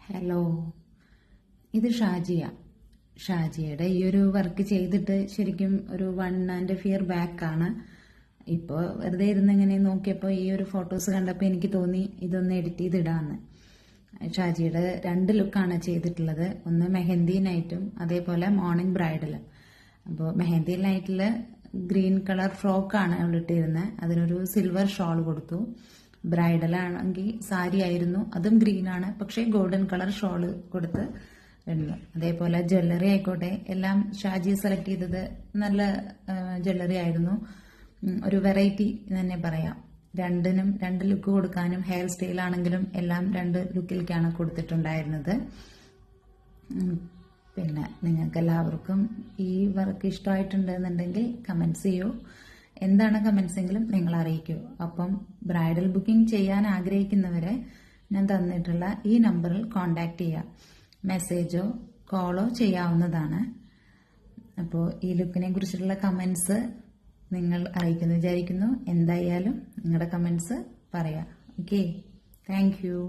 Hello, ഇത് ഷാജിയുടെ ഈ ഒരു വർക്ക് ചെയ്തിട്ട് ശരിക്കും ഒരു 1.5 year ബാക്കാണ്. ഇപ്പോൾ വെറുതെ ഇരുന്ന് ഇങ്ങനെ നോക്കിയപ്പോൾ ഈ ഒരു ഫോട്ടോസ് കണ്ടപ്പോൾ എനിക്ക് തോന്നി ഇതൊന്ന് എഡിറ്റ് ചെയ്തിടാന്ന്. ഷാജിയുടെ 2 ലുക്കാണ് ചെയ്തിട്ടുള്ളത്. ഒന്ന് മെഹന്തി നൈറ്റും അതേപോലെ മോർണിംഗ് ബ്രൈഡലും. അപ്പോൾ മെഹന്തി നൈറ്റിൽ ഗ്രീൻ കളർ ഫ്രോക്കാണ് അവൾ ഇട്ടിരുന്നത്. അതിനൊരു സിൽവർ ഷോൾ കൊടുത്തു. ബ്രൈഡലാണെങ്കിൽ സാരി ആയിരുന്നു, അതും ഗ്രീനാണ്, പക്ഷേ ഗോൾഡൻ കളർ ഷോള് കൊടുത്ത് ഇടുന്നു. അതേപോലെ ജ്വല്ലറി ആയിക്കോട്ടെ, എല്ലാം ഷാജി സെലക്ട് ചെയ്തത് നല്ല ജ്വല്ലറി ആയിരുന്നു. ഒരു വെറൈറ്റി തന്നെ പറയാം. 2 ലുക്ക് കൊടുക്കാനും ഹെയർ സ്റ്റൈൽ ആണെങ്കിലും എല്ലാം 2 ലുക്കിലേക്കാണ് കൊടുത്തിട്ടുണ്ടായിരുന്നത്. പിന്നെ നിങ്ങൾക്ക് എല്ലാവർക്കും ഈ വർക്ക് ഇഷ്ടമായിട്ടുണ്ടെന്നുണ്ടെങ്കിൽ കമൻസ് ചെയ്യൂ. എന്താണ് കമൻസ് എങ്കിലും നിങ്ങൾ അറിയിക്കൂ. അപ്പം ബ്രൈഡൽ ബുക്കിംഗ് ചെയ്യാൻ ആഗ്രഹിക്കുന്നവരെ ഞാൻ തന്നിട്ടുള്ള ഈ നമ്പറിൽ കോൺടാക്ട് ചെയ്യാം. മെസ്സേജോ കോളോ ചെയ്യാവുന്നതാണ്. അപ്പോൾ ഈ ലുക്കിനെ കുറിച്ചിട്ടുള്ള കമൻസ് നിങ്ങൾ അറിയിക്കുന്നു വിചാരിക്കുന്നു. എന്തായാലും നിങ്ങളുടെ കമൻസ് പറയാം. Okay, thank you.